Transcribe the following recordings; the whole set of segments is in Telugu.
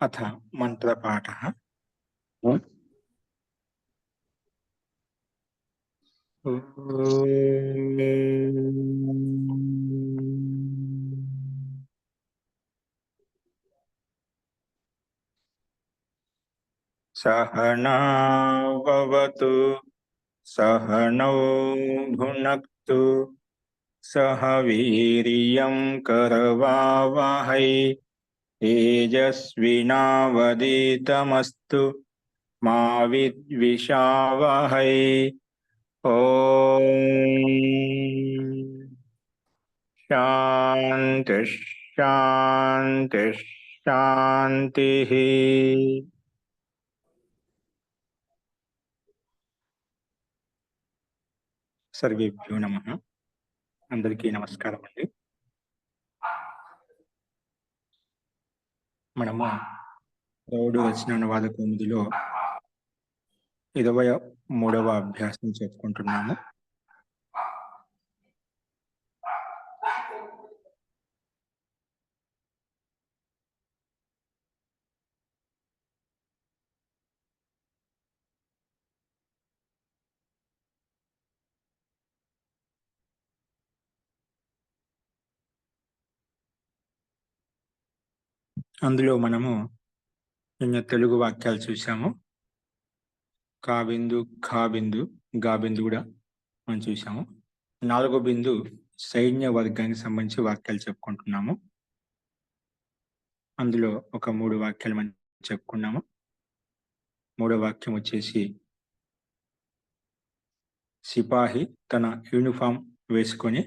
अथ मन्त्रपाठः। सहना भवतु सहनौ भुनक्तु सह वीर्यं करवावहै तेजस्विनावधीतमस्तु मा विद्विषावहै। ॐ शान्ति शान्ति शान्तिः। सर्वेभ्यो नमः। అందరికీ నమస్కారం అండి. మనము ప్రౌఢ రచనానువాద కౌముదిలో 23వ అభ్యాసం చెప్పుకుంటున్నాము. అందులో మనము నిన్న తెలుగు వాక్యాలు చూసాము. కా బిందు, ఖా బిందు, గా బిందు కూడా మనం చూసాము. 4వ బిందు సైన్య వర్గానికి సంబంధించి వాక్యాలు చెప్పుకుంటున్నాము. అందులో ఒక 3 వాక్యాలు మనం చెప్పుకున్నాము. 3వ వాక్యం వచ్చేసి సిపాహి తన యూనిఫామ్ వేసుకొని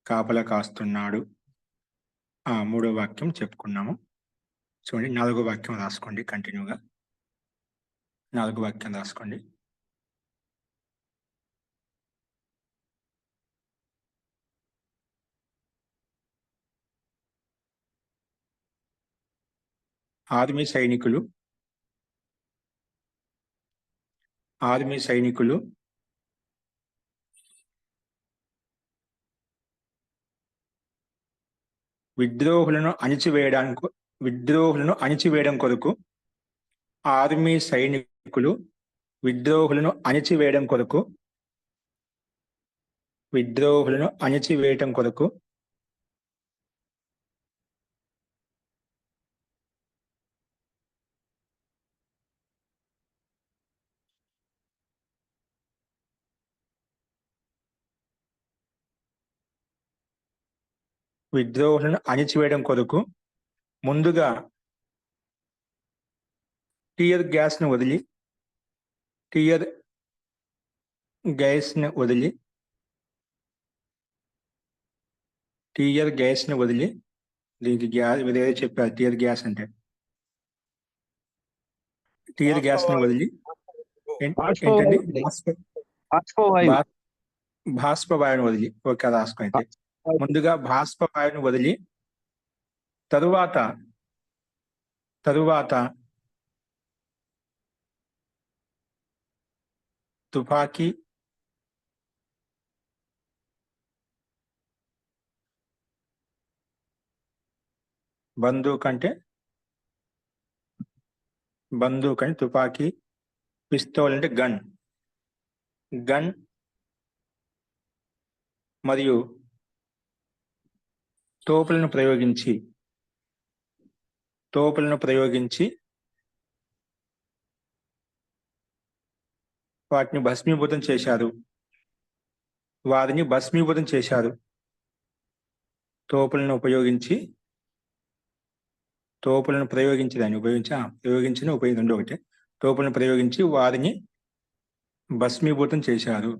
కాపలా కాస్తున్నాడు. ఆ 3వ వాక్యం చెప్పుకున్నాము. చూడండి, 4వ వాక్యం రాసుకోండి. కంటిన్యూగా 4వ వాక్యం రాసుకోండి. ఆర్మీ సైనికులు విద్రోహులను అణిచివేయడం కొరకు ఆర్మీ సైనికులు విద్రోహులను అణిచివేయడం కొరకు ముందుగా టియర్ గ్యాస్ ను వదిలి దీనికి గ్యాస్ వేరే చెప్పారు. టియర్ గ్యాస్ ని వదిలి ఏంటండి? బాష్పవాయువును వదిలి. ఓకే, రాసుకుంటే ముందుగా బాష్పవాయువును వదిలి తరువాత తుపాకీ బందూక్ అంటే తుపాకీ, పిస్తోల్ అంటే గన్ మరియు తోపులను ప్రయోగించి వారిని భస్మీభూతం చేశారు. తోపులను ఉపయోగించి వారిని భస్మీభూతం చేశారు.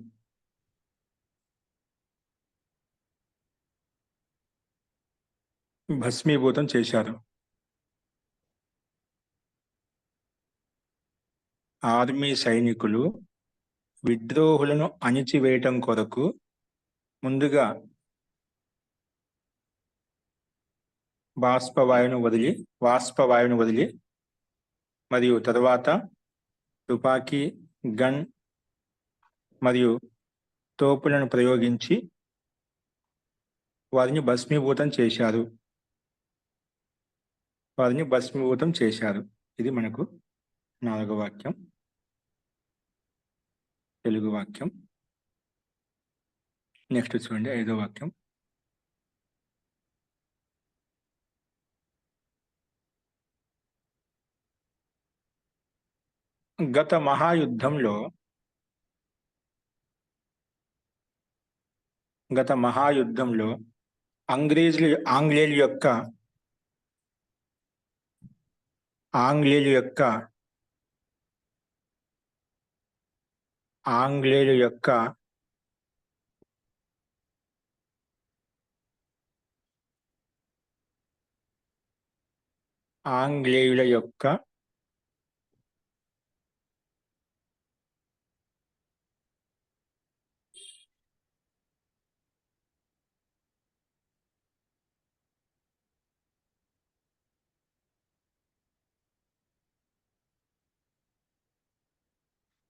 ఆర్మీ సైనికులు విద్రోహులను అణిచివేయటం కొరకు ముందుగా బాష్పవాయువును వదిలి మరియు తరువాత తుపాకీ, గన్ మరియు తోపులను ప్రయోగించి వారిని భస్మీభూతం చేశారు. వారిని భస్మీభూతం చేశారు. ఇది మనకు 4వ వాక్యం. తెలుగు వాక్యం. నెక్స్ట్ చూడండి 5వ వాక్యం. గత మహాయుద్ధంలో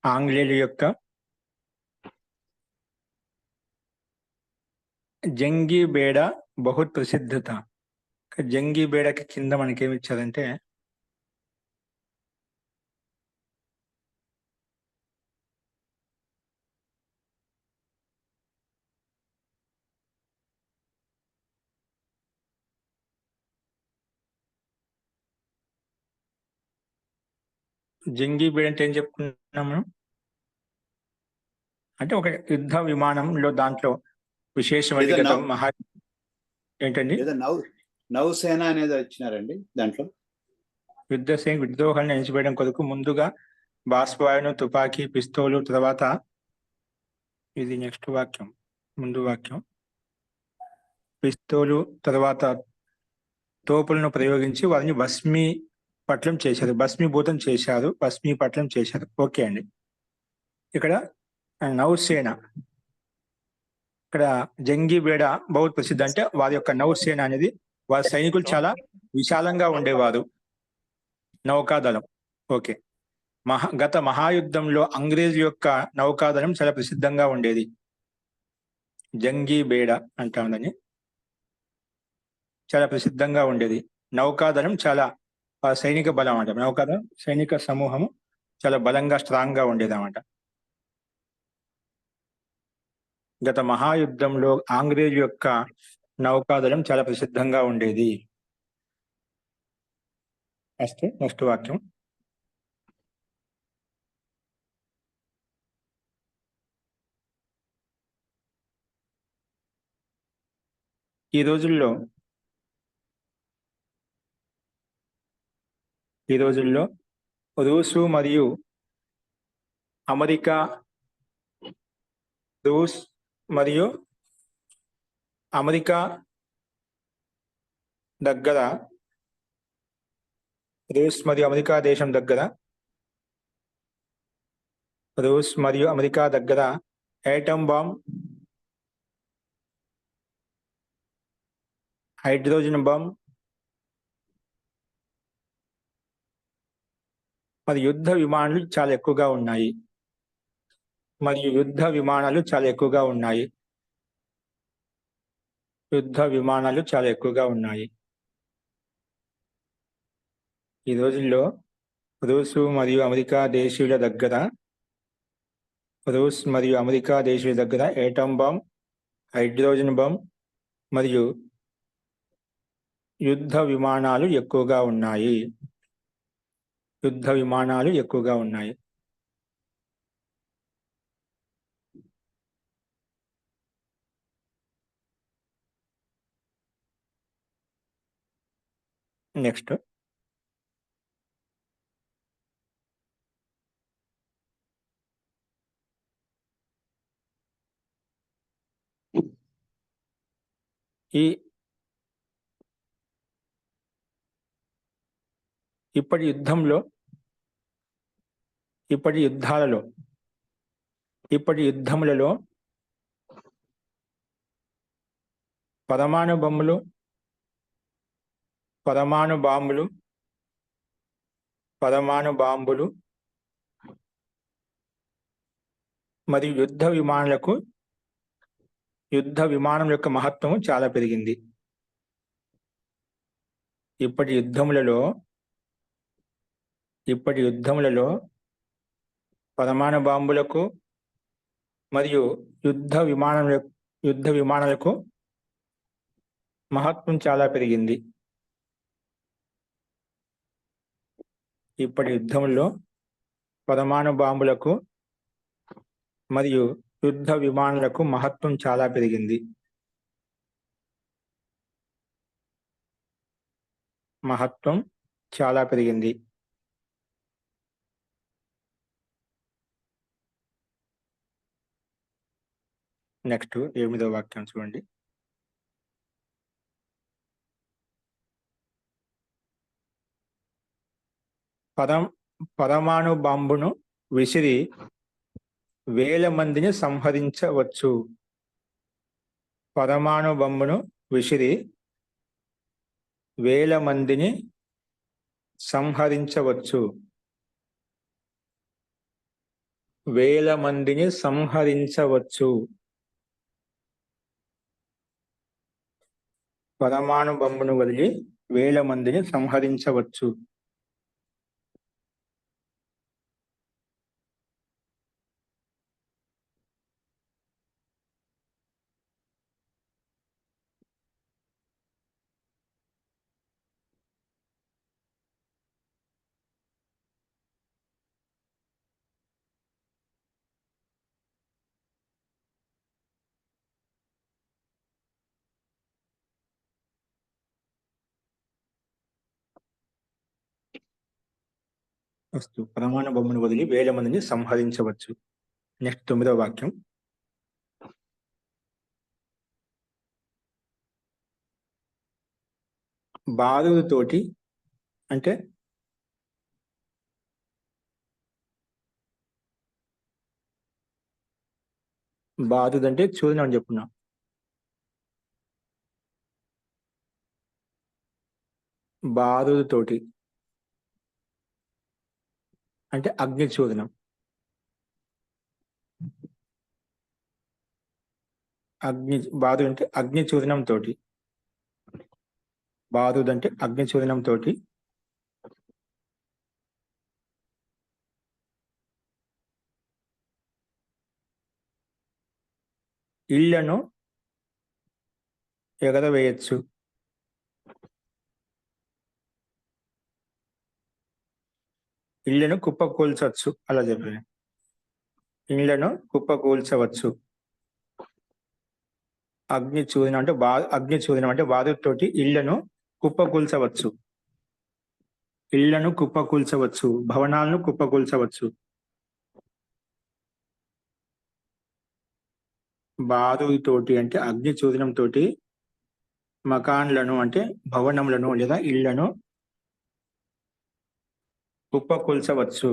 ఆంగ్లేయుల యొక్క జంగీ బేడ బహుత్ ప్రసిద్ధత. జంగీ బేడకి కింద మనకేమి ఇచ్చారంటే జంగీ బేడ అంటే ఏం చెప్పుకున్నాం మనం? అంటే ఒక యుద్ధ విమానంలో దాంట్లో విశేషమైన గత మహా ఏంటండి నౌసేన అనేది వచ్చినారండి దాంట్లో. విద్రోహాలను ఎంచివేయడం కొరకు ముందుగా బాష్పవాయువును, తుపాకీ, పిస్తోలు, తర్వాత ఇది నెక్స్ట్ వాక్యం, ముందు వాక్యం, పిస్తోలు తర్వాత తోపులను ప్రయోగించి వారిని భస్మీభూతం చేశారు. ఓకే అండి. ఇక్కడ నౌసేన, ఇక్కడ జంగీ బేడ బహుత్ ప్రసిద్ధి అంటే వారి యొక్క నౌసేన అనేది వారి సైనికులు చాలా విశాలంగా ఉండేవారు. నౌకాదళం. ఓకే. గత మహాయుద్ధంలో అంగ్రేజు యొక్క నౌకాదళం చాలా ప్రసిద్ధంగా ఉండేది. జంగీ బేడ అంటామని చాలా ప్రసిద్ధంగా ఉండేది. నౌకాదళం చాలా సైనిక బలం అన్నమాట. నౌకాదళం సైనిక సమూహము చాలా బలంగా స్ట్రాంగ్ గా ఉండేది అన్నమాట. గత మహాయుద్ధంలో ఆంగ్లేయుల యొక్క నౌకాదళం చాలా ప్రసిద్ధంగా ఉండేది. నెక్స్ట్ వాక్యం. ఈ రోజుల్లో రూస్ మరియు అమెరికా దగ్గర రూస్ మరియు అమెరికా దగ్గర యాటమ్ బాంబ్, హైడ్రోజన్ బాంబ్ మరియు యుద్ధ విమానాలు చాలా ఎక్కువగా ఉన్నాయి. ఈ రోజుల్లో రూస్ మరియు అమెరికా దేశీయుల దగ్గర యాటమ్ బాంబ్, హైడ్రోజన్ బాంబ్ మరియు యుద్ధ విమానాలు ఎక్కువగా ఉన్నాయి. నెక్స్ట్. ఇప్పటి యుద్ధములలో పరమాణు బాంబులు మరియు యుద్ధ విమానం యొక్క మహత్వం చాలా పెరిగింది. ఇప్పటి యుద్ధములలో పరమాణు బాంబులకు మరియు యుద్ధ విమానాలకు మహత్వం చాలా పెరిగింది. ఇప్పటి యుద్ధంలో పరమాణు బాంబులకు మరియు యుద్ధ విమానాలకు మహత్వం చాలా పెరిగింది. మహత్వం చాలా పెరిగింది. నెక్స్ట్ 8వ వాక్యం చూడండి. పరమాణు బాంబును విసిరి వేల మందిని సంహరించవచ్చు. పరమాణు బాంబును విసిరి వేల మందిని సంహరించవచ్చు. వేల మందిని సంహరించవచ్చు. పరమాణు బాంబును వదిలి వేల మందిని సంహరించవచ్చు. పరమాణు బాంబును వదిలి వేల మందిని సంహరించవచ్చు. నెక్స్ట్ 9వ వాక్యం. బారుదుతోటి అంటే బారుదంటే చూడండి అని చెప్పున్నా. బారుదుతోటి అంటే అగ్ని చూర్ణం. బారు అంటే అగ్ని చూర్ణం తోటి. బారుదంటే అగ్ని చూర్ణం తోటి ఇళ్లను ఎగరవేయచ్చు. ఇళ్లను కుప్పకూల్చవచ్చు. అలా చెప్పాను. ఇళ్లను కుప్పకూల్చవచ్చు. అగ్ని చూర్ణం అంటే బారుతోటి ఇళ్లను కుప్పకూల్చవచ్చు. ఇళ్లను కుప్పకూల్చవచ్చు. భవనాలను కుప్పకూల్చవచ్చు. బారుతోటి అంటే అగ్ని చూర్ణం తోటి మకాన్లను అంటే భవనములను లేదా ఇళ్లను కుప్పకూల్చవచ్చు.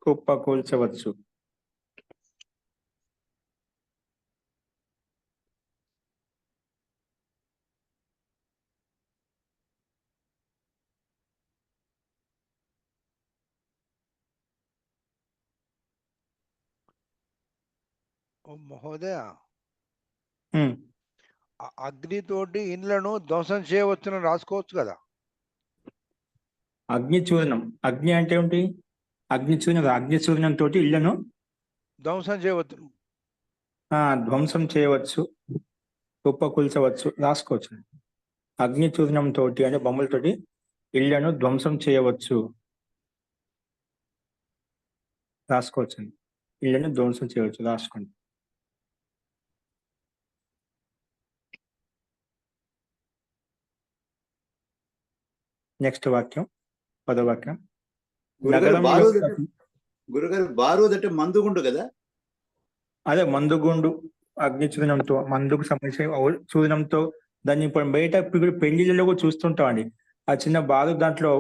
కుప్పకూల్చవచ్చు. మహోదయ, అగ్నితోటి ఇండ్లను ధ్వంసం చేయవచ్చుని రాసుకోవచ్చు కదా. అగ్ని చూర్ణం, అగ్ని అంటే ఏంటి? అగ్ని చూర్ణం తోటి ఇళ్లను ధ్వంసం చేయవచ్చు. ధ్వంసం చేయవచ్చు, కుప్పకూల్చవచ్చు రాసుకోవచ్చు. అగ్ని చూర్ణం తోటి అంటే బొమ్మలతోటి ఇళ్లను ధ్వంసం చేయవచ్చు రాసుకోవచ్చు. ఇళ్లను ధ్వంసం చేయవచ్చు రాసుకోండి. నెక్స్ట్ వాక్యం 10వ వాక్యం. గురుగారు బారూద్ అంటే మందుగుండు కదా. అదే మందుగుండు అగ్ని చూర్ణంతో, మందుకు సంబంధించిన చూర్ణంతో దాన్ని ఇప్పుడు బయట పెళ్లిళ్ళలో కూడా చూస్తుంటాం అండి. ఆ చిన్న బారు దాంట్లో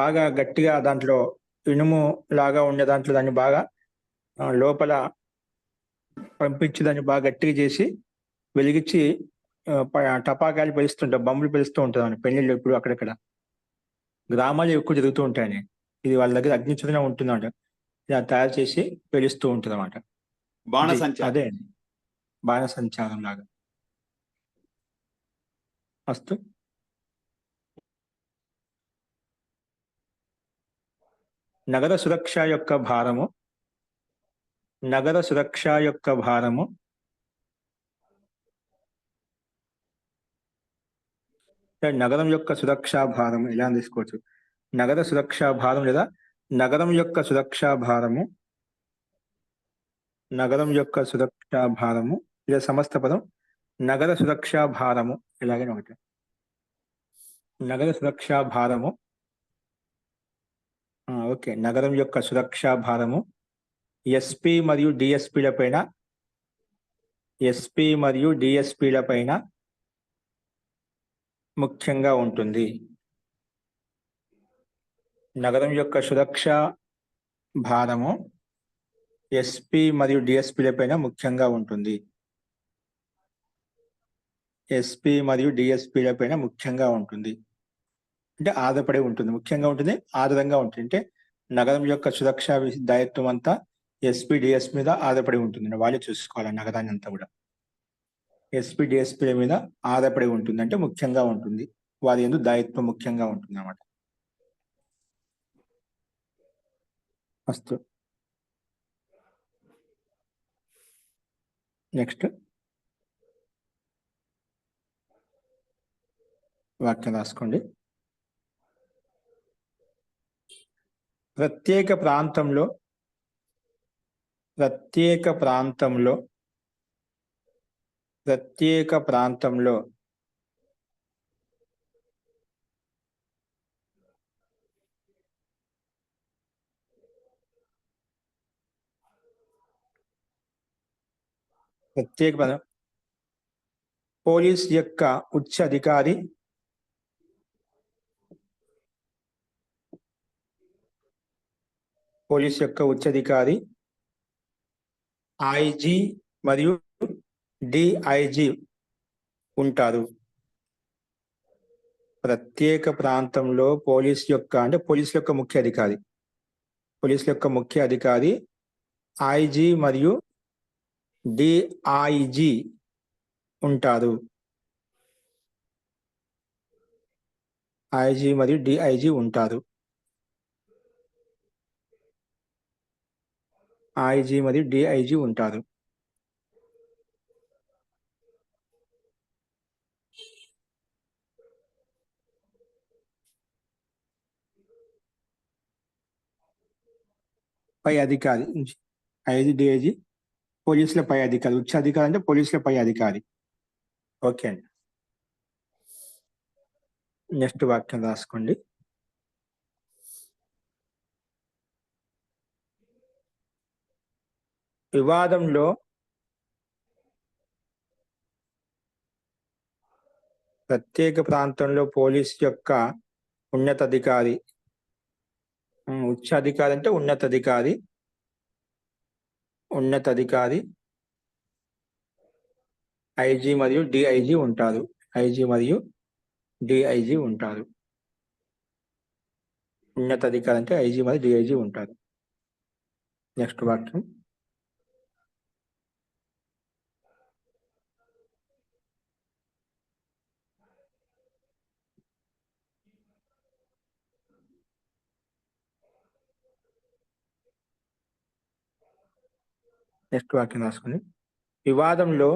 బాగా గట్టిగా దాంట్లో ఇనుము లాగా ఉండే దాంట్లో దాన్ని బాగా లోపల పంపించి దాన్ని బాగా గట్టిగా చేసి వెలిగించి టపాకాయలు పెలుస్తుంటాం, బొమ్మలు పెలుస్తూ ఉంటుంది పెళ్లిళ్ళు. ఇప్పుడు అక్కడక్కడ గ్రామాలు ఎక్కువ జరుగుతూ ఉంటాయని. ఇది వాళ్ళ దగ్గర అగ్ని చూర్ణం ఉంటుందంట, ఇలా తయారు చేసి పెలుస్తూ ఉంటుంది అన్నమాట. అదే బాణసంచారం లాగా. अस्तु। నగర సురక్ష యొక్క భారము నగర సురక్ష యొక్క భారము నగరం యొక్క సురక్షా భారం ఎలా తీసుకోవచ్చు? నగర సురక్షా భారం లేదా నగరం యొక్క సురక్షా భారము, నగరం యొక్క సురక్షా భారము లేదా సమస్త పదం నగర సురక్షా భారము ఎలాగైనా ఒకటి. నగర సురక్షా భారము ఓకే. నగరం యొక్క సురక్షా భారము ఎస్పీ మరియు డిఎస్పీల పైన ముఖ్యంగా ఉంటుంది. నగరం యొక్క సురక్ష భారము ఎస్పీ మరియు డిఎస్పీల పైన ముఖ్యంగా ఉంటుంది. ఎస్పీ మరియు డిఎస్పీల పైన ముఖ్యంగా ఉంటుంది అంటే ఆధారపడి ఉంటుంది, ముఖ్యంగా ఉంటుంది, ఆధారంగా ఉంటుంది. అంటే నగరం యొక్క సురక్ష దాయత్వం అంతా ఎస్పీ డిఎస్పీ మీద ఆధారపడి ఉంటుంది. వాళ్ళే చూసుకోవాలి నగరాన్ని అంతా కూడా. ఎస్పీ డిఎస్పీల మీద ఆధారపడి ఉంటుంది అంటే ముఖ్యంగా ఉంటుంది, వారి యందు దాయత్వం ముఖ్యంగా ఉంటుంది అన్నమాట. అస్తు. నెక్స్ట్ వాక్యం రాసుకోండి. ప్రత్యేక ప్రాంతంలో ప్రత్యేక ప్రాంతంలో పోలీస్ యొక్క ఉచ్చ అధికారి ఐజీ మరియు డిఐజీ ఉంటారు. ప్రత్యేక ప్రాంతంలో పోలీస్ యొక్క ముఖ్య అధికారి ఐజీ మరియు డిఐజీ ఉంటారు. ఐజీ మరియు డిఐజీ ఉంటారు. ఐజీ మరియు డిఐజీ ఉంటారు. పై అధికారి ఐజీ డిఐజీ పోలీసుల పై అధికారి, ఉచ్చ అధికారి అంటే పోలీసుల పై అధికారి. ఓకే అండి. నెక్స్ట్ వాక్యం రాసుకోండి. వివాదంలో ప్రత్యేక ప్రాంతంలో పోలీస్ యొక్క ఉన్నతాధికారి, ఉచ్చాధికారి అంటే ఉన్నతాధికారి ఐజీ మరియు డిఐజీ ఉంటారు. ఉన్నతాధికారి అంటే ఐజీ మరియు డిఐజీ ఉంటారు. నెక్స్ట్ వాక్యం. నెక్స్ట్ వాక్యం రాసుకుని వివాదంలో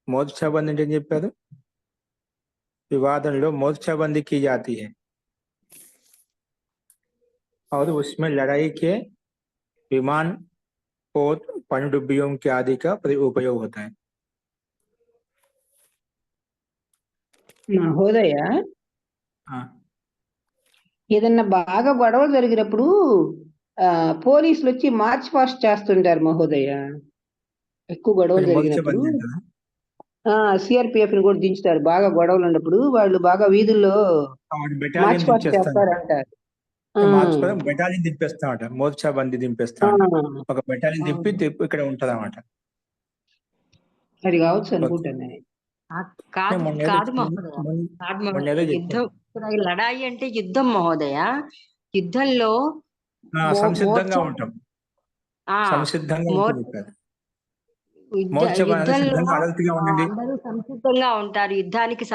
మోర్చాబందీ అంటే ఏం చెప్పారు? వివాదంలో मोर्चाबंदी की जाती है और उसमें लड़ाई के विमान और पनडुब्बियों के आदि का उपयोग होता है. మహోదయ, ఏదన్నా బాగా గొడవలు జరిగినప్పుడు పోలీసులు వచ్చి మార్చ్ పాస్ట్ చేస్తుంటారు మహోదయ. ఎక్కువ గొడవలు జరిగినప్పుడు సిఆర్పిఎఫ్ ని కూడా దించుతారు. బాగా గొడవలు ఉన్నప్పుడు వాళ్ళు బాగా వీధుల్లో మార్చ్ పాస్ట్ చేస్తారంటారు. బెటాలియన్ దింపేస్తామట, మోర్చాబందీ దింపేస్తాం. ఒక బెటాలియన్ దింపి ఇక్కడ ఉంటది అన్నమాట. అది కావచ్చు అనుకుంటాను. లడాయి అంటే యుద్ధం మహోదయ. యుద్ధంలో సంసిద్ధంగా ఉంటాం. మహోత్సవం అనేది యుద్ధంలో సిద్ధంగా అలర్ట్గా ఉండండి. అందరూ సంసిద్ధంగా ఉంటారు. యుద్ధానికి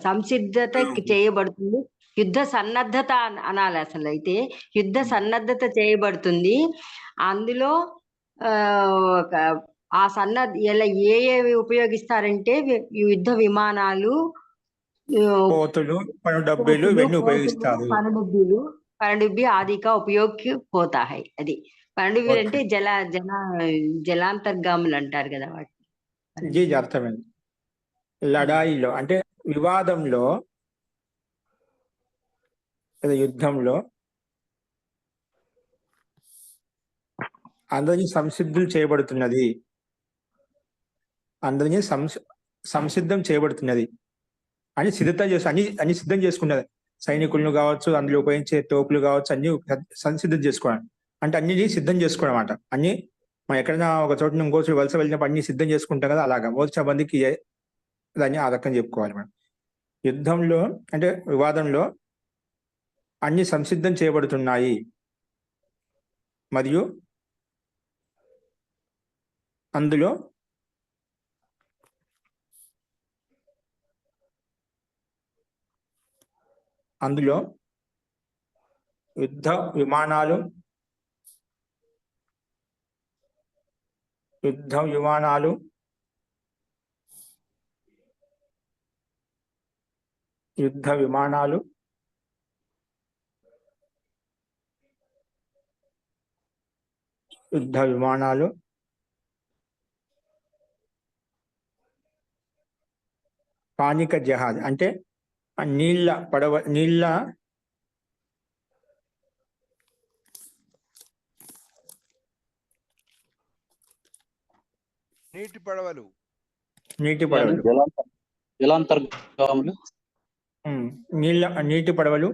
సంసిద్ధత చేయబడుతుంది. యుద్ధ సన్నద్ధత అనాలి అసలు. అయితే యుద్ధ సన్నద్ధత చేయబడుతుంది. అందులో ఆ ఒక ఆ ఎలా ఏవి ఉపయోగిస్తారంటే యుద్ధ విమానాలు, కోతులు, పనుడబ్బీలు ఇవన్నీ ఉపయోగిస్తారు. పనడుబ్బి ఆది का उपयोग होता है. అది పనడుబ్బి ఓకే. అంటే జలాంతర్గాములు అంటారు కదా వాటి. జీ అర్థమైంది. లడాయిలో అంటే వివాదంలో లేదా యుద్ధంలో అందరినీ సంసిద్ధులు చేయబడుతున్నది. అందరినీ సంసిద్ధం చేయబడుతున్నది అని సిద్ధత చేసి అన్ని సిద్ధం చేసుకున్నది. సైనికులను కావచ్చు, అందులో ఉపయోగించే తోపులు కావచ్చు, అన్ని సంసిద్ధం చేసుకోవడం అంటే అన్ని సిద్ధం చేసుకోవడం అన్నమాట. అన్ని మనం ఎక్కడైనా ఒక చోట ఇంకో చోటు వలస వెళ్ళినప్పుడు అన్ని సిద్ధం చేసుకుంటాం కదా, అలాగా మోర్చా బందికి దాన్ని ఆ రకం చెప్పుకోవాలి మనం. యుద్ధంలో అంటే వివాదంలో అన్ని సంసిద్ధం చేయబడుతున్నాయి మరియు అందులో యుద్ధ విమానాలు పానిక జహాజ్ అంటే నీళ్ళ నీటి పడవలు, జలాంతర్గాములు, నీటి పడవలు,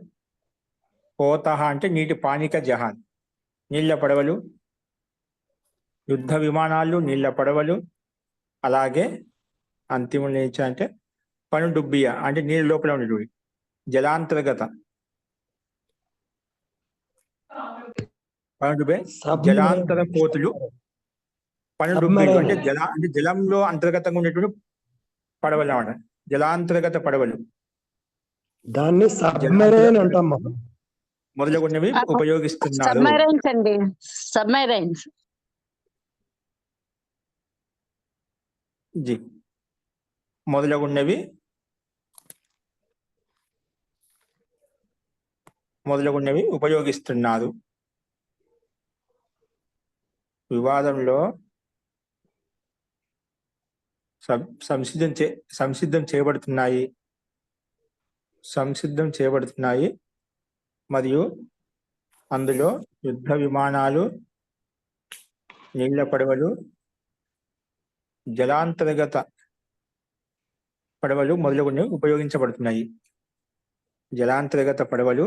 పోతహ అంటే నీటి పానిక జహాజ్, నీళ్ళ పడవలు, యుద్ధ విమానాలు, నీళ్ళ పడవలు, అలాగే అంతిమ నేచ అంటే పనుడుబ్బియ అంటే నీళ్ళ లోపల ఉండేవి, జలాంతర్గత పనుడుబ్బే, జలాంతర కోతులు, పనుడుబ్బీలు అంటే జలంలో అంతర్గతంగా ఉండేటువంటి పడవలు అన్నమాట. జలాంతర్గత పడవలు, దాన్ని సబ్మెరైన్ అంటాం. మొదలగున్నవి ఉపయోగిస్తున్నారు. సబ్మెరైన్స్ అండి, సబ్మెరైన్స్. జీ మొదలగున్నవి ఉపయోగిస్తున్నారు. వివాదంలో సంసిద్ధం చేయబడుతున్నాయి మరియు అందులో యుద్ధ విమానాలు, నీళ్ల పడవలు, జలాంతర్గత పడవలు మొదలగున్నవి ఉపయోగించబడుతున్నాయి. జలాంతర్గత పడవలు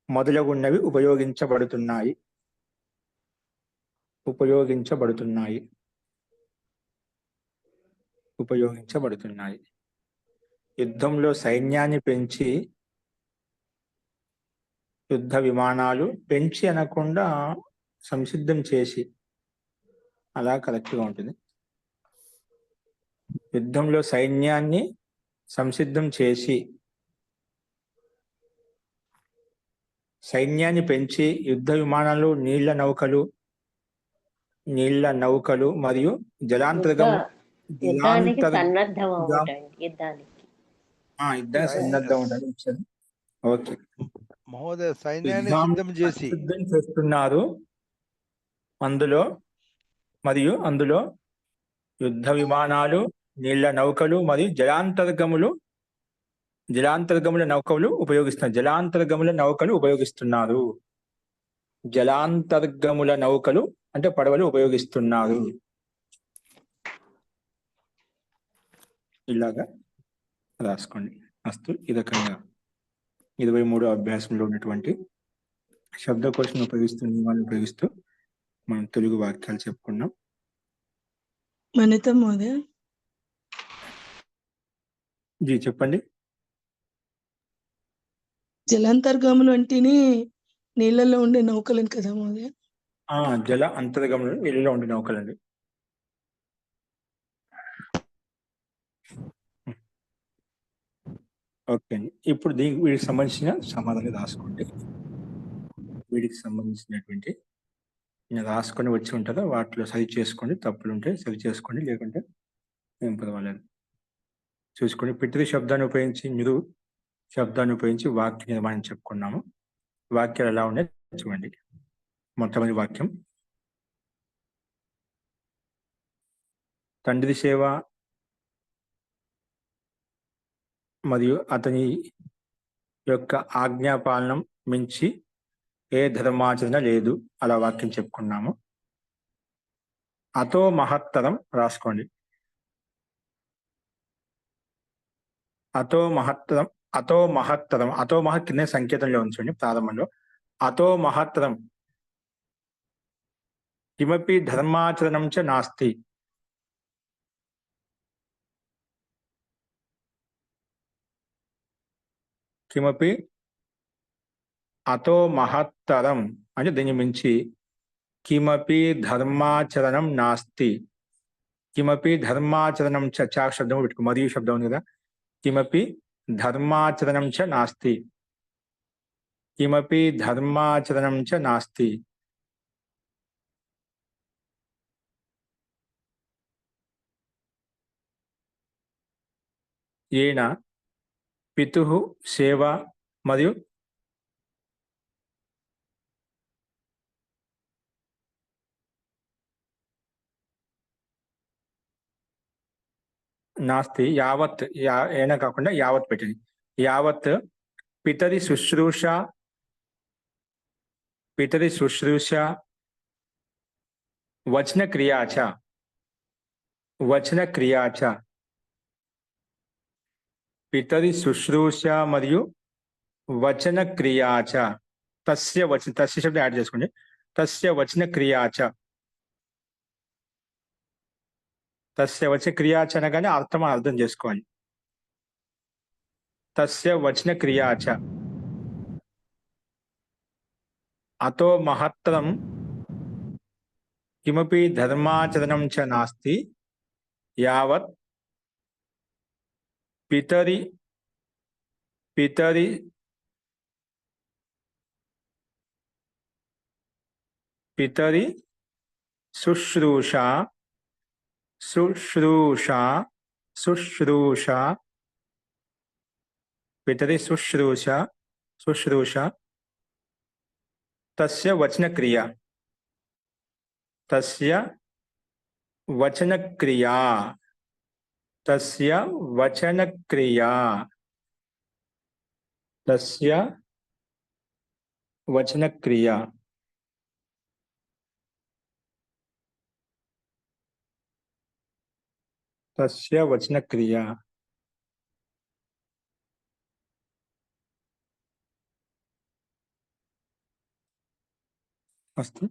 మొదలగున్నవి ఉపయోగించబడుతున్నాయి. యుద్ధంలో సైన్యాన్ని పెంచి, యుద్ధ విమానాలు పెంచి అనకుండా సంసిద్ధం చేసి, అలా కరెక్ట్గా ఉంటుంది. యుద్ధంలో సైన్యాన్ని సంసిద్ధం చేసి, సైన్యాన్ని పెంచి, యుద్ధ విమానాలు, నీళ్ల నౌకలు మరియు యుద్ధానికి సన్నద్ధం ఉంటాయి. ఓకే, మహోదయ సైన్యాన్ని సిద్ధం చేస్తున్నారు. అందులో యుద్ధ విమానాలు, నీళ్ల నౌకలు మరియు జలాంతర్గముల నౌకలు ఉపయోగిస్తున్నారు. జలాంతర్గముల నౌకలు అంటే పడవలు ఉపయోగిస్తున్నారు. ఇలాగా రాసుకోండి. అస్తు ఈ రకంగా 23 అభ్యాసంలో ఉన్నటువంటి శబ్దకోశం ఉపయోగిస్తూ మనం తెలుగు వాక్యాలు చెప్పుకున్నాం. మనితం మహోదయ. జీ చెప్పండి. జలాంతర్గాములు అంటేనే నీళ్ళల్లో ఉండే నౌకలని కదా మహోదయ? జల అంతర్గములు నీళ్ళలో ఉండే నౌకలండి. ఓకే అండి. ఇప్పుడు వీటికి సంబంధించిన సమాధానం రాసుకోండి. వీటికి సంబంధించినటువంటి నేను రాసుకొని వచ్చి ఉంటుందో వాటిలో సరి చేసుకోండి. తప్పులు ఉంటే సరి చేసుకోండి, లేకుంటే ఏం పర్వాలేదు. చూసుకోండి. పితృ శబ్దాన్ని ఉపయోగించి మీరు శబ్దాన్ని ఉపయోగించి వాక్య నిర్మాణం చెప్పుకున్నాము. వాక్యాలు ఎలా ఉన్నాయి చూడండి. మొట్టమొదటి వాక్యం, తండ్రి సేవ మరియు అతని యొక్క ఆజ్ఞాపాలనం మించి ఏ ధర్మాచరణ లేదు, అలా వాక్యం చెప్పుకున్నాము. అతో మహత్తరం రాసుకోండి. అతో మహత్తరం, అతో మహత్తరం, అతో మహత్ కింద సంకేతంలో ఉంచండి ప్రారంభంలో. అతో మహత్తరం కిమపి ధర్మాచరణం చ నాస్తి. కిమపి అతో మహత్తరం అంటే దీని మించి కిమపి ధర్మాచరణం నాస్తి. కిమపి ధర్మాచరణం చ శబ్దం పెట్టుకో, మరియు శబ్దం ఉంది కదా. కిమపి ధర్మాచరణం చ నాస్తి. కిమపి ధర్మాచరణం చ నాస్తి. ఏన పితుః సేవ మరియు నాస్తి. యావత్ ఏనా కాకుండా యావత్ పెట్టింది. యావత్ పితరి శుశ్రూష, పితరి శుశ్రూష వచన క్రియాచ, వచన క్రియాచ. పితరి శుశ్రూష మరియు వచన క్రియాచ. తస్య వచన, తస్య శబ్దం యాడ్ చేసుకోండి. తస్య వచన క్రియాచ. తస్య వచన క్రియాచ అనగానే అర్థం చేసుకోవాలి. తస్య వచన క్రియాచ. అతో మహత్తరం కిమపి ధర్మాచరణం చ నాస్తి యావత్ పితరి పితరి పితరి శుశ్రూష, శుశ్రూష, శుశ్రూష, పితరి శుశ్రూష, శుశ్రూష. తస్య వచన క్రియ, తస్య వచన క్రియా, తస్య వచన క్రియా, తస్య వచన క్రియా. తస్య వచన క్రియా. అస్తు.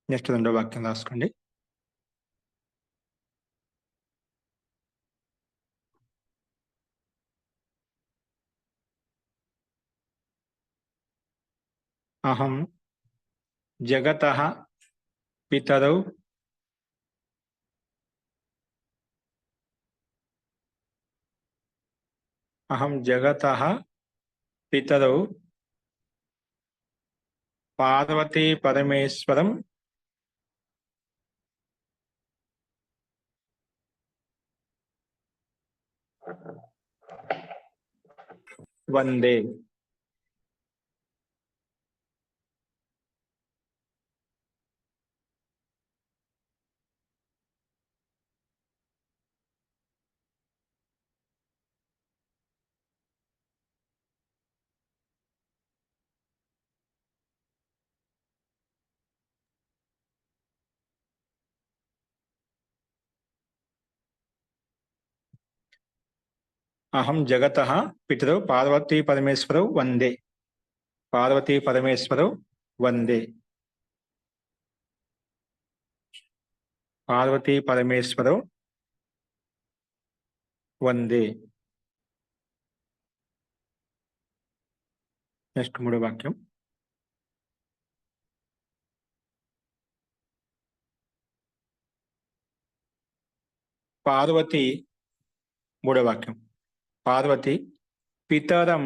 నెక్స్ట్ రెండో వాక్యం రాసుకోండి. అహం జగతః పితరౌ అహం జగతః పితరౌ పార్వతీ పరమేశ్వరం వందే. అహం జగతః పితరౌ పార్వతీ పరమేశ్వరౌ వందే. పార్వతీ పరమేశ్వరౌ వందే. పార్వతీ పరమేశ్వరౌ వందే. నెక్స్ట్ మూడో వాక్యం. పార్వతి, మూడో వాక్యం. పార్వతి పితరం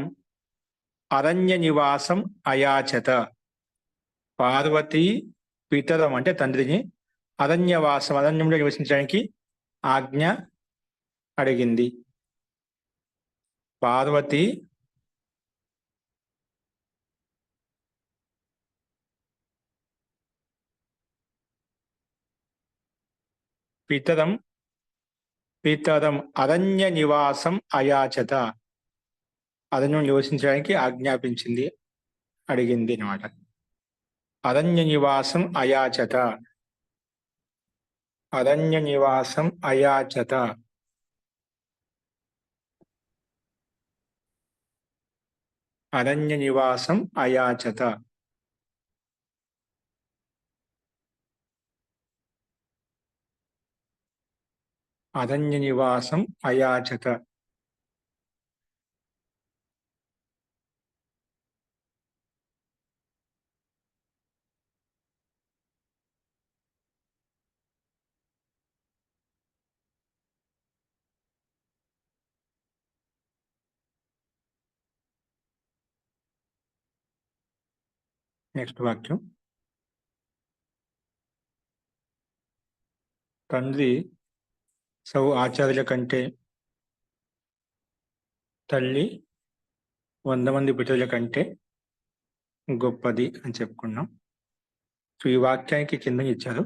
అరణ్య నివాసం అయాచత. పార్వతి పితరం అంటే తండ్రిని అరణ్యవాసం, అరణ్యంలో నివసించడానికి ఆజ్ఞ అడిగింది. పార్వతి పితరం అరణ్య నివాసం అయాచత. అరణ్యం నివసించడానికి ఆజ్ఞాపించింది, అడిగింది అన్నమాట. అరణ్య నివాసం అయాచత. అరణ్య నివాసం అయాచత. అరణ్య నివాసం అయాచత. అరణ్య నివాసం అయాచత. నెక్స్ట్ వాక్యం. తండ్రి సౌ ఆచార్యుల కంటే తల్లి 100 మంది పితరుల కంటే గొప్పది అని చెప్పుకున్నాం. సో ఈ వాక్యానికి కింద ఇచ్చారు.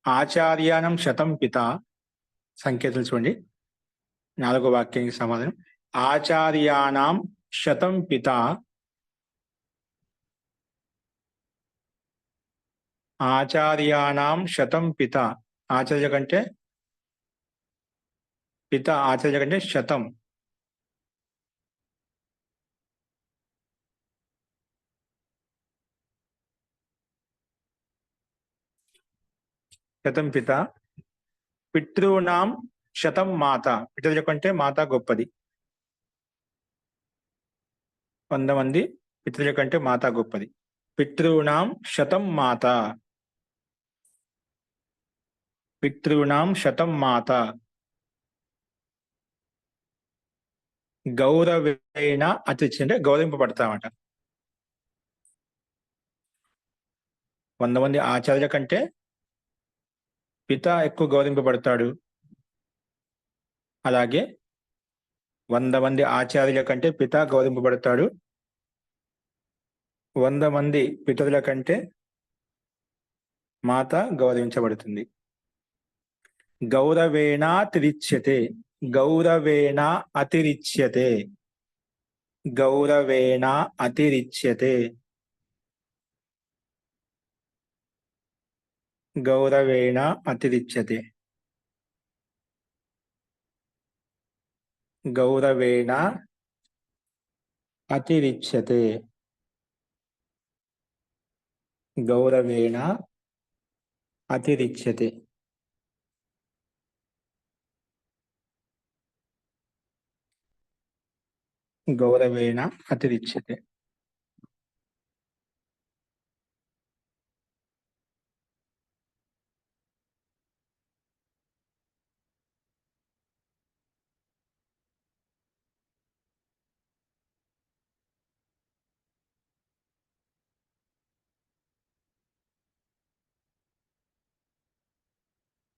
ఆచార్యానం శతం పిత. సంకేతాలు చూడండి. 4వ వాక్యానికి సమాధానం. ఆచార్యానాం శతం పిత. ఆచార్యానాం శతం పిత. ఆచార్య కంటే పిత, ఆచార్య కంటే శతం. శతం పిత. పితృనాం శతం మాత. పితరుల కంటే మాత గొప్పది. 100 మంది పితరుల కంటే మాత గొప్పది. పితృనాం శతం మాత. పితృనాం శతం మాత. గౌరవేణ అతిథి అంటే గౌరవింపబడతామట. 100 మంది ఆచార్యుల కంటే పిత ఎక్కువ గౌరవింపబడతాడు. అలాగే 100 మంది ఆచార్యుల కంటే పిత గౌరవింపబడతాడు. 100 మంది పితరుల కంటే మాత గౌరవించబడుతుంది. గౌరవేణ అతిరిచ్యతే. గౌరవేణ అతిరిచ్యతే. గౌరవేణ అతిరిచ్యతే. గౌరవేణ అతిరిచ్యతే. గౌరవేణ అతిరిచ్యతే. గౌరవేణ అతిరిచ్యతే. గౌరవేణ అతిరిచ్యతే.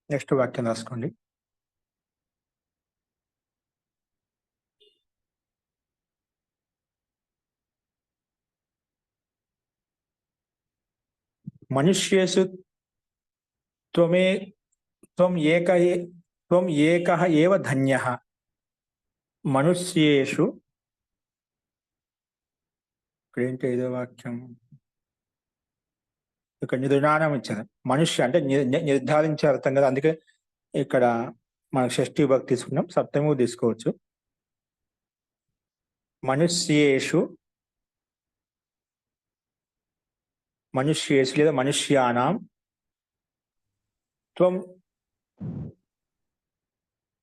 నెక్స్ట్ వాక్యం రాసుకోండి. మనుష్యేషు త్వం ఏకః ఏవ ధన్యః. మనుష్యేషు, ఇక్కడేంటి 5వ వాక్యం, ఇక్కడ నిర్ణానం ఇచ్చారు. మనుష్య అంటే నిర్ధారించే అర్థం కదా, అందుకే ఇక్కడ మనకు షష్ఠీ విభక్తి తీసుకున్నాం, సప్తమి తీసుకోవచ్చు. మనుష్యేషు, మనుష్యేషు లేదా మనుష్యానాం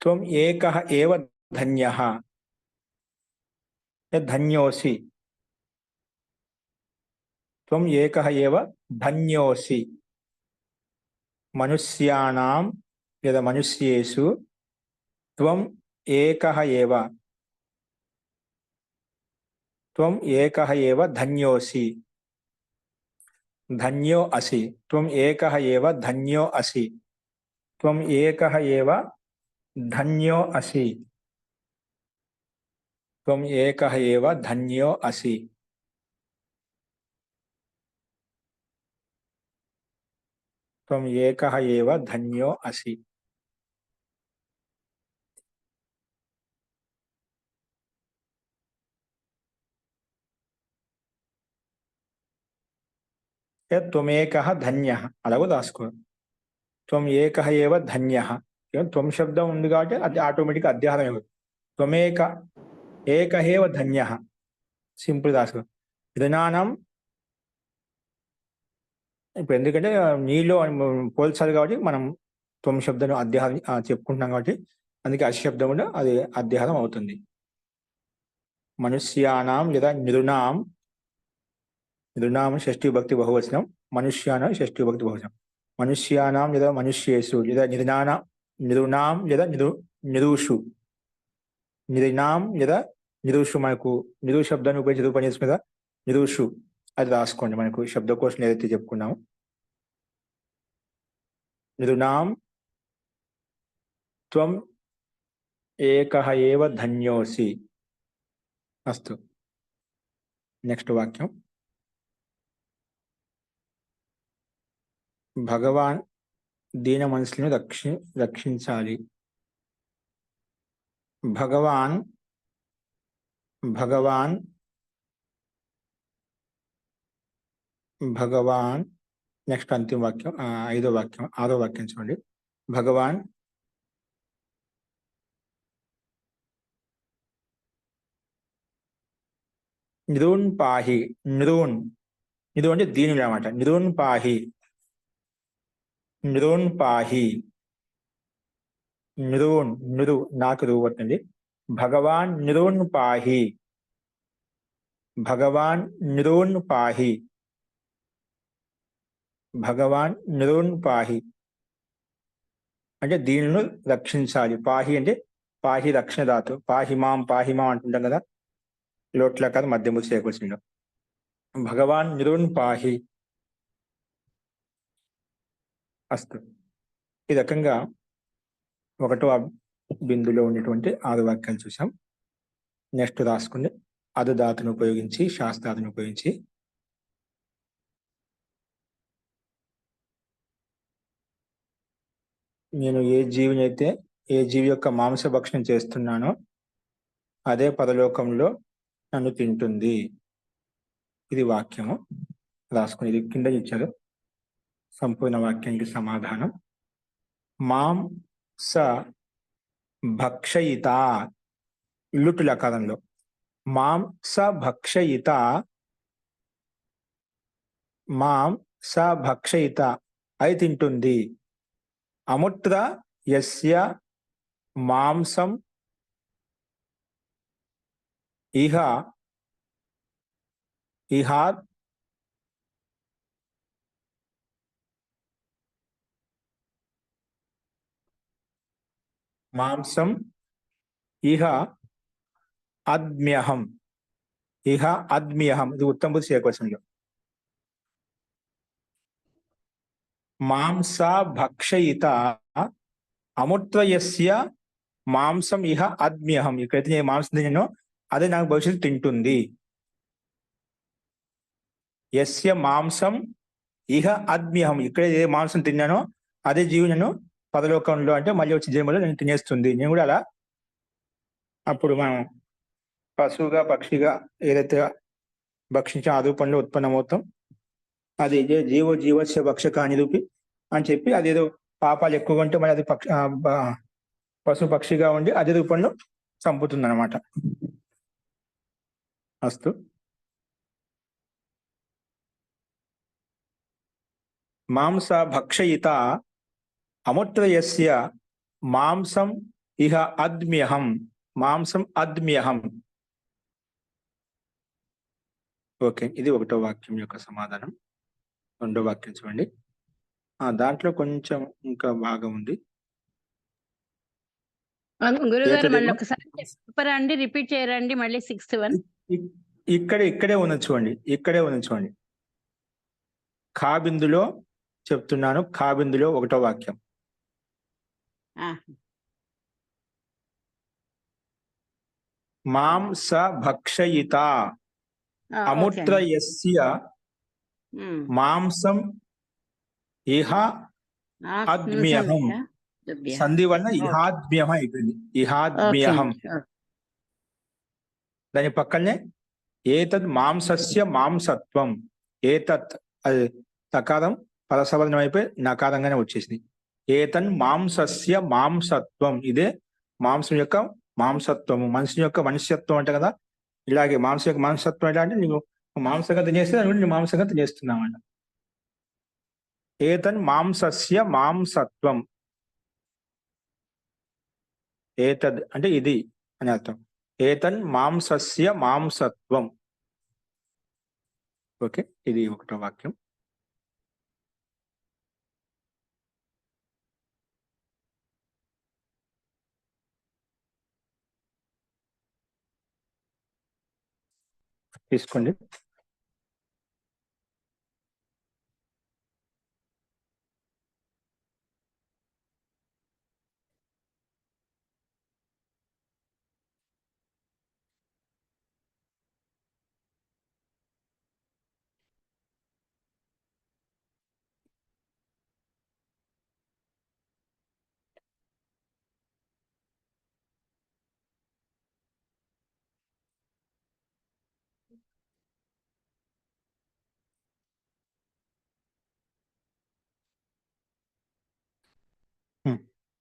త్వం ఏకః ఏవ ధన్యః ధన్యోసి త్వం ఏకః ఏవ ధన్యోసి మనుష్యానాం లేదా మనుష్యేషు త్వం ఏకః ఏవ ధన్యోసి ధన్యో అసి త్వం ఏకః ఏవ ధన్యో అసి త్వం ఏకః ఏవ ధన్యో అసి త్వం ఏకః ఏవ ధన్యో అసి త్వం ఏకః ఏవ ధన్యో అసి త్వమేకః ధన్యః అలాగో రాసుకో త్వం ఏకః ఏవ ధన్యః త్వం శబ్దం ఉంది కాబట్టి అది ఆటోమేటిక్ అధ్యాహారం ఇవ్వదు ఏకః ఏవ ధన్యః సింపుల్ రాసుకో విధానం ఇప్పుడు ఎందుకంటే నీలో పోల్చాలి కాబట్టి మనం త్వం శబ్దం అధ్యాహారం చెప్పుకుంటున్నాం కాబట్టి అందుకే అశబ్దం కూడా అది అధ్యాహారం అవుతుంది మనుష్యానాం లేదా నృణాం షష్ఠీ భక్తి బహువచనం మనుష్యానాం షష్ఠీ భక్తి బహువచనం మనుష్యానాం లేదా మనుష్యేషు లేదా నృణాం లేదా నిరుషు నిరునాం లేదా నిరుషు మనకు నిరు శబ్దాన్ని ఉపయోగించి రూపం చేసుకుని కదా నిరుషు అది రాసుకోండి మనకు శబ్దకోశం ఏదైతే చెప్పుకున్నాము నృణాం త్వం ఏకః ఏవ ధన్యోసి అస్తు నెక్స్ట్ వాక్యం భగవాన్ దీన మనసులను రక్షించాలి భగవాన్ నెక్స్ట్ అంతిమ వాక్యం ఆరో వాక్యం చూడండి భగవాన్ నృన్ పాహి నృన్ అంటే దీనుడు అన్నమాట నృన్ పాహి నృ నాకు రూపట్టండి భగవాన్ నృన్ పాహి అంటే దీనిని రక్షించాలి పాహి అంటే పాహి రక్షణ దాతు పాహి మాం అంటుంటాం కదా లోట్ల కాదు మధ్యము చేకూర్చుండు భగవాన్ నృన్ పాహి అస్తు ఈ రకంగా ఒకటో బిందులో ఉన్నటువంటి 6 వాక్యాలు చూసాం నెక్స్ట్ రాసుకుని అదుధాతును ఉపయోగించి శాస్త్రాలను ఉపయోగించి నేను ఏ జీవి యొక్క మాంసభక్షణం చేస్తున్నానో అదే పరలోకంలో నన్ను తింటుంది ఇది వాక్యము రాసుకుని ఇది కింద ఇచ్చారు సంపూర్ణ వాక్యానికి సమాధానం మాంస భక్షయిత లుట్ లకారంలో మాంస భక్షయిత అది తింటుంది అముత్ర యస్య మాంసం ఇహాత్ మాంసం ఇహ అద్మ్యహం ఇది ఉత్తమ బుద్ధి ఏకవచనంలో మాంస భక్షయిత అముత్రయస్య మాంసం ఇహ అద్మ్యహం ఇక్కడైతే నేను మాంసం తిన్నానో అదే నాకు భవిష్యత్తు తింటుంది యస్య మాంసం ఇహ అద్మ్యహం ఇక్కడ ఏ మాంసం తిన్నానో అదే జీవి నన్ను పరలోకంలో అంటే మళ్ళీ వచ్చే జన్మలో నేను తినేస్తుంది నేను కూడా అలా అప్పుడు మనం పశువుగా పక్షిగా ఏదైతే భక్షించే ఆ రూపంలో ఉత్పన్నమవుతాం అది జీవస్య భక్షక అని రూపి అని చెప్పి అదేదో పాపాలు ఎక్కువగా ఉంటే మరి అది పశు పక్షిగా ఉండి అదే రూపంలో చంపుతుంది అనమాట అస్తు మాంస భక్షయిత అముత్రయస్య మాంసం ఇహ అద్మ్యహం మాంసం అద్మ్యహం. ఓకే, ఇది ఒకటో వాక్యం యొక్క సమాధానం. రెండో వాక్యం చూడండి. దాంట్లో కొంచెం ఇంకా భాగం ఉంది. గురుగారు ఏతదేమో మళ్ళీ ఒకసారి చెప్పరా అండి, రిపీట్ చేయరండి మళ్ళీ 6th one. ఇక్కడే ఉన్నది చూడండి, ఇక్కడే ఉన్నది చూడండి. ఖాబిందులో చెప్తున్నాను, ఖాబిందులో ఒకటో వాక్యం. మాంస భక్షయిత అముత్రయస్య మాంసం ఇహ అద్మ్యహం. సంధి వలన ఇహాద్మ్యహం అయిపోయింది. ఇహాద్మ్యహం. దాని పక్కనే ఏతద్ మాంసస్య మాంసత్వం. ఏతత్ అది తకారం పరసవర్ణం అయిపోయి నకారంగానే వచ్చేసింది. ఏతన్ మాంసస్య మాంసత్వం. ఇదే మాంసం యొక్క మాంసత్వము. మనిషి యొక్క మనుష్యత్వం అంటే కదా, ఇలాగే మాంసం యొక్క మాంసత్వం ఎలా అంటే నీవు మాంసంగా తినేస్తే నీ మాంసంగా తినేస్తున్నామంట. ఏతన్ మాంసస్య మాంసత్వం. ఏతద్ అంటే ఇది అని అర్థం. ఏతన్ మాంసస్య మాంసత్వం. ఓకే, ఇది ఒకటో వాక్యం. తీసుకోండి.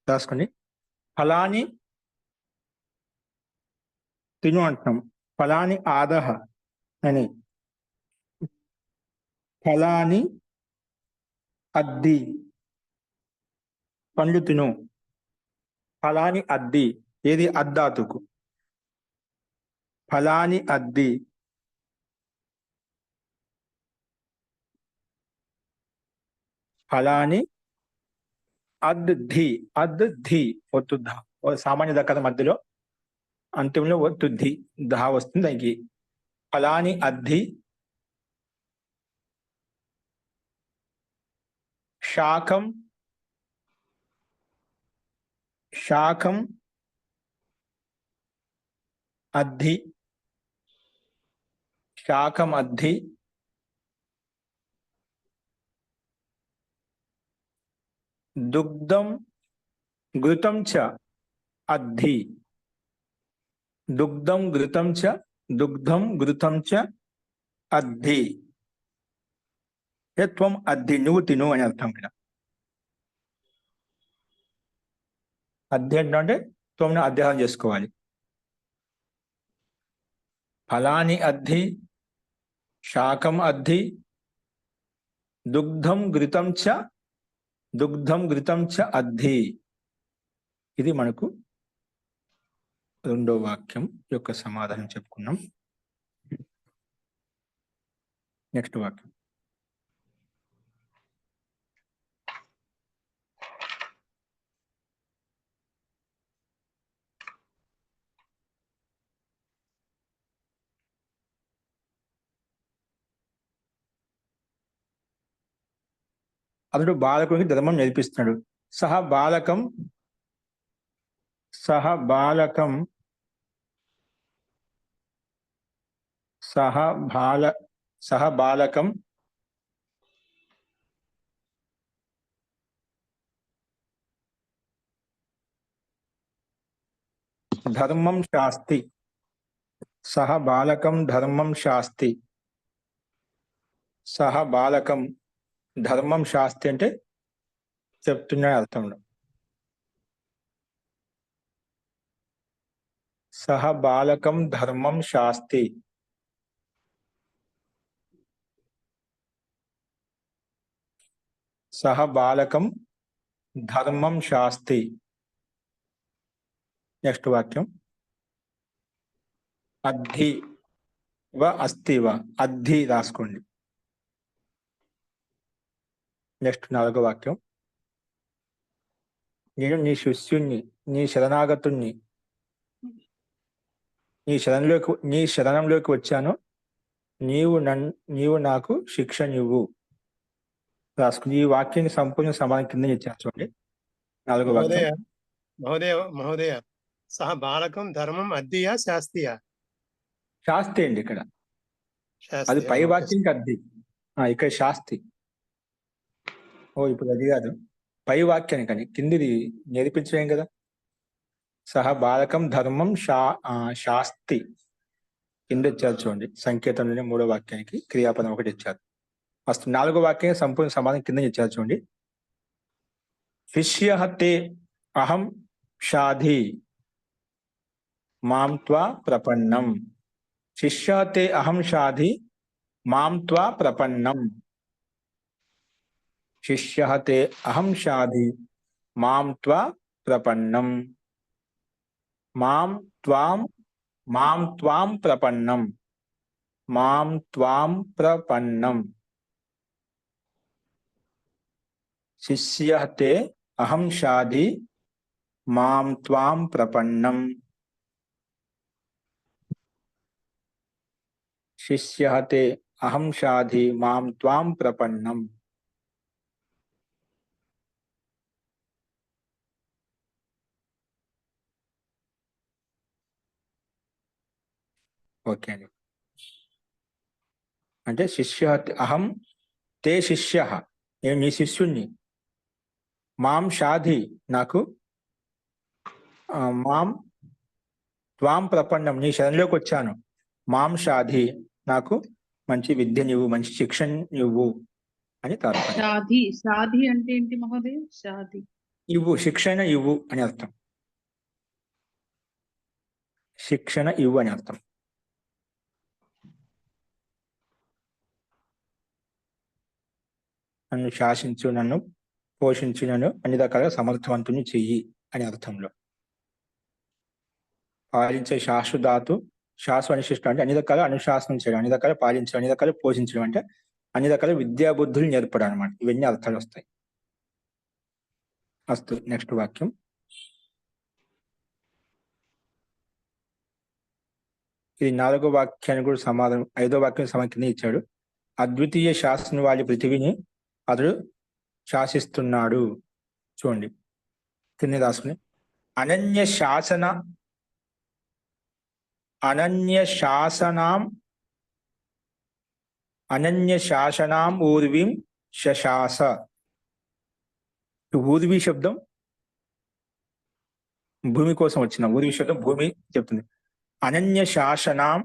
రాసుకోండి. ఫలాని తిను అంటున్నాం. ఫలాని ఆదహ అని. ఫలాని అద్ది పండ్లు తిను. ఫలాని అద్ది ఏది అద్దాతుకు. ఫలాని అద్ది. ఫలాని అద్ది. అద్ది ఒత్తు ధ. సామాన్య దక్కద మధ్యలో అంతిమంలో ఒత్తు ధి ధ వస్తుంది దానికి. ఫలాని అద్ది శాఖం. శాఖం అద్ది. శాఖం అద్ది. దుగ్ధం ఘృతం చ అద్ది. దుగ్ధం ఘృతం చ. దుగ్ధం ఘృతం చ అద్ది. త్వం అద్ది నువ్వు తిను అని అర్థం. ఇక్కడ అద్ది అంటే త్వంను అధ్యాయం చేసుకోవాలి. ఫలాని అద్ది, శాకం అద్ది, దుగ్ధం ఘృతం చ. దుగ్ధం ఘృతం చ అద్ది. ఇది మనకు రెండో వాక్యం యొక్క సమాధానం చెప్పుకున్నాం. నెక్స్ట్ వాక్యం. అతడు బాలకునికి ధర్మం నేర్పిస్తున్నాడు. సహ బాలకం సహ బాలకం సహ బాలకం ధర్మం శాస్తి. సహ బాలకం ధర్మం శాస్తి. సహ బాలకం ధర్మం శాస్తి అంటే చెప్తున్న అర్థంలో. సహ బాలకం ధర్మం శాస్తి. సహ బాలకం ధర్మం శాస్తి. నెక్స్ట్ వాక్యం. అద్ధి వ అస్తి వ, అద్ధి రాసుకోండి. నెక్స్ట్ 4వ వాక్యం. నేను నీ శిష్యుణ్ణి, నీ శరణాగతుణ్ణి, నీ శరణంలోకి వచ్చాను, నీవు నాకు శిక్షనివ్వు రాసుకుని. ఈ వాక్యానికి సంపూర్ణ సమాధానం కింద ఇచ్చాను చూడండి. 4వ వాక్యం. మహోదయ సహ బాలకం ధర్మం అద్దియా శాస్తియా? శాస్తి అండి ఇక్కడ. అది పై వాక్యానికి అద్ది, ఇక్కడ శాస్తి. ఇప్పుడు అది కాదు, పై వాక్యానికి అని కిందిది నేర్పించలేం కదా. సహ బాలకం ధర్మం శాస్తి కింద ఇచ్చారు చూడండి. సంకేతంలోనే 3వ వాక్యానికి క్రియాపదం ఒకటి ఇచ్చారు. ఫస్ట్ 4వ వాక్యం సంపూర్ణ సమాధానం కింద ఇచ్చారు చూడండి. శిష్యః తే అహం షాధి మాం త్వా ప్రపన్నం. శిష్యః తే అహం షాధి మాం త్వా ప్రపన్నం. శిష్యః తే అహం షాధి మాం త్వా ప్రపన్నం. మాం త్వాం ప్రపన్నం. మాం త్వాం ప్రపన్నం. శిష్యః తే అహం షాధి మాం త్వాం ప్రపన్నం. శిష్యః తే అహం షాధి మాం త్వాం ప్రపన్నం. ఓకే అండి. అంటే అహం తే శిష్య, నేను నీ శిష్యుణ్ణి, మాం షాధి నాకు, మాం త్వాం ప్రపన్నం నీ శరణంలోకి వచ్చాను, మాం షాధి నాకు మంచి విద్యనివ్వు, మంచి శిక్షణ ఇవ్వు అని తాత్పర్యం. షాధి అంటే ఏంటి మహోదయ? షాధి ఇవ్వు, శిక్షణ ఇవ్వు అని అర్థం. శిక్షణ ఇవ్వు అని అర్థం. నన్ను శాసించు, నన్ను పోషించు, నన్ను అన్ని రకాలుగా సమర్థవంతుని చెయ్యి అని అర్థంలో. పాలించే శాశ్వధాతు, శాశ్వ అనిశిష్టం అంటే అన్ని రకాల అనుశాసనం చేయడం, అన్ని రకాల పాలించడం, అన్ని రకాల పోషించడం అంటే అన్ని రకాల విద్యాబుద్ధులు నేర్పడం అనమాట. ఇవన్నీ అర్థాలు వస్తాయి. అస్తు. నెక్స్ట్ వాక్యం. ఇది 4వ వాక్యానికి కూడా సమాధానం, 5వ వాక్యం సమాఖ్యని ఇచ్చాడు. అద్వితీయ శాసన వాళ్ళ పృథివిని అతడు శాసిస్తున్నాడు. చూడండి కింద రాసుకుని. అనన్య శాసనాం ఊర్విం శశాస. ఊర్వి శబ్దం భూమి కోసం వచ్చిన ఊర్వి శబ్దం భూమి చెప్తుంది. అనన్య శాసనాం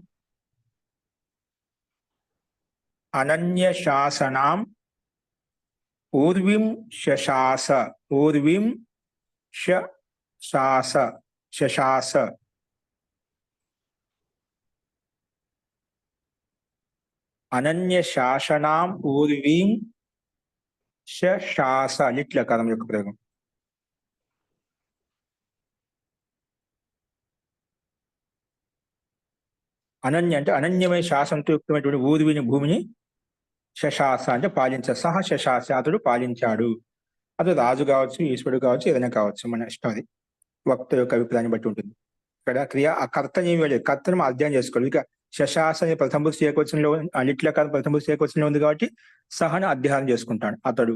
ఊర్విం శశాస. ఊర్విం శశాస. అనన్య శాసనాం ఊర్విం శశాస. లిట్లకారం యొక్క ప్రయోగం. అనన్య అంటే అనన్యమైన శాసనంతో యుక్తమైనటువంటి ఊర్విని భూమిని, శశాస అంటే పాలించ. సహ శశాస అతడు పాలించాడు. అతడు రాజు కావచ్చు, ఈశ్వరుడు కావచ్చు, ఏదైనా కావచ్చు, మన ఇష్టం. అది వక్త యొక్క అభిప్రాయాన్ని బట్టి ఉంటుంది. ఇక్కడ క్రియ ఆ కర్తని ఏమి లేదు, కర్తను అధ్యయనం చేసుకోవాలి. ఇక శశాస అనే ప్రథమ పురుష ఏకవచనంలో, లిట్లకారం ప్రథమ పురుష ఏకవచనంలో ఉంది కాబట్టి సహను అధ్యయనం చేసుకుంటాడు. అతడు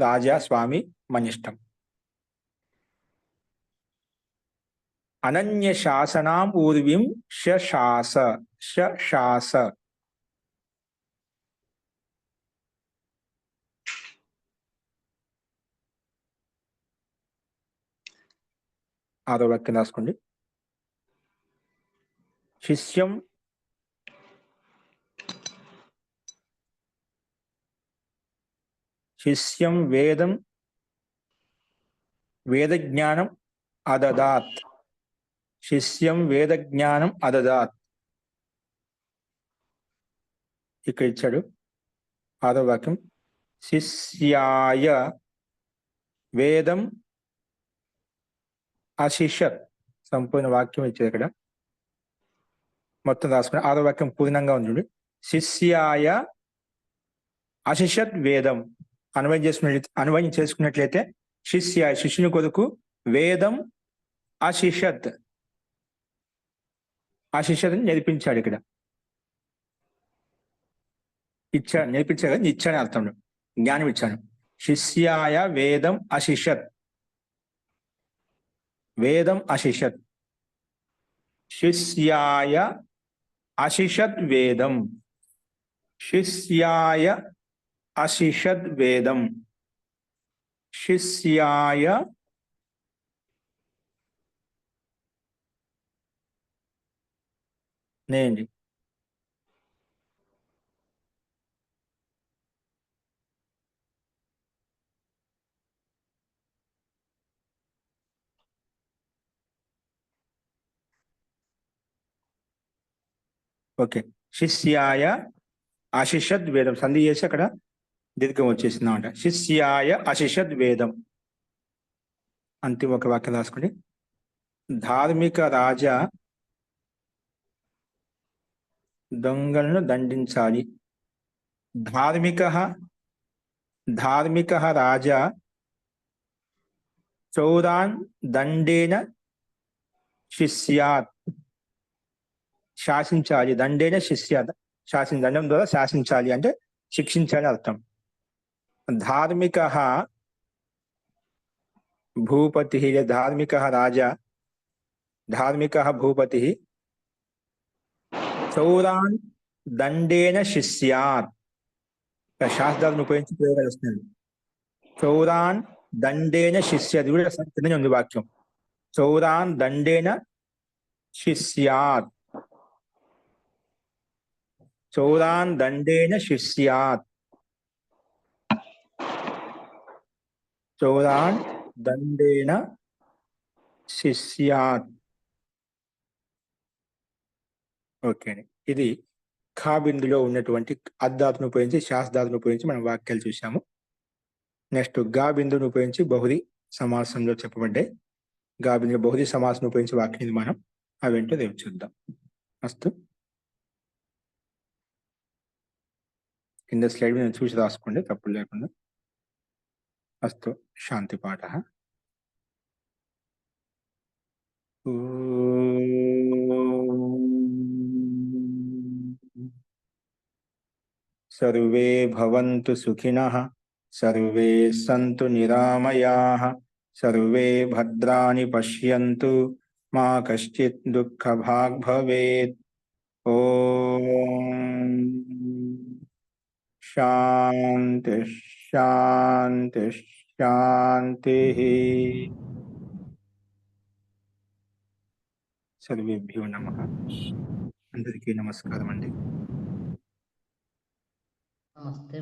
రాజా, స్వామి, మన ఇష్టం. అనన్య శాసనాం ఊర్విం శశాస. శశాస. ఆరో వాక్యం రాసుకోండి. శిష్యం వేదజ్ఞానం అదదాత్. శిష్యం వేదజ్ఞానం అదదాత్. ఇక్కడ ఇచ్చాడు ఆరో వాక్యం. శిష్యాయ వేదం అశిషత్. సంపూర్ణ వాక్యం ఇచ్చాడు ఇక్కడ. మొత్తం రాసుకుని 6వ వాక్యం పూర్ణంగా ఉంది చూడు. శిష్యాయ అశిషత్ వేదం అన్వయం చేసుకున్నట్లయితే శిష్యాయ శిష్యుని కొరకు వేదం అశిషత్ నేర్పించాడు. ఇక్కడ నేర్పించాడు కదా, ఇచ్చాను అర్థంలో జ్ఞానం ఇచ్చాను. శిష్యాయ వేదం అశిషత్ శిష్యాయ అశిషత్ వేదం శిష్యాయ నేండి ఓకే. శిష్యాయ అశిషద్ వేదం సంధి చేసి అక్కడ దీర్ఘం వచ్చేసింది అన్నమాట. శిష్యాయ అశిషద్ వేదం. అంతిమ ఒక వాక్యం రాసుకోండి. ధార్మిక రాజా దొంగలను దండించాలి. ధార్మిక రాజా చౌరాన్ దండేన శిష్యాత్ శాసించాలి. దండేన శిష్యాత్ దండం ద్వారా శాసించాలి అంటే శిక్షించాలి అర్థం. ధార్మిక భూపతి ధార్మిక రాజా భూపతి చౌరాన్ దండేన శిష్యాత్. శాస్త్రాలను ఉపయోగించి ప్రయోగాలు వస్తున్నాయి. చౌరాన్ దండేన శిష్యాత్ కూడా కిందనే ఉంది వాక్యం. చౌరాన్ దండేన శిష్యాత్ చౌరాన్ దండేన శిష్యాత్ చౌరాన్ దండేన శిష్యాత్. ఓకే అండి. ఇది ఖా బిందులో ఉన్నటువంటి అద్ధాతును ఉపయోగించి శాస్త్రాలను ఉపయోగించి మనం వాక్యాలు చూసాము. నెక్స్ట్ గా బిందును ఉపయోగించి బహుది సమాసంలో చెప్పబడ్డాయి. గా బిందులో బహుది సమాసం ఉపయోగించి వాక్యం మనం అవేంటో రేపు చూద్దాం. అస్తు. కింద స్లైడ్ మీద చూసి రాసుకోండి తప్పులు లేకుండా. అస్తు. శాంతి పాఠ. సర్వే భవంతు సుఖినః సర్వే సంతు నిరామయాః సర్వే భద్రాణి పశ్యంతు మా కశ్చిత్ దుఃఖభాగ్ భవేత్. ఓం శాంతి శాంతి శాంతి. సర్వేభ్యో నమః. అందరికీ నమస్కారం అండి. నమస్తే.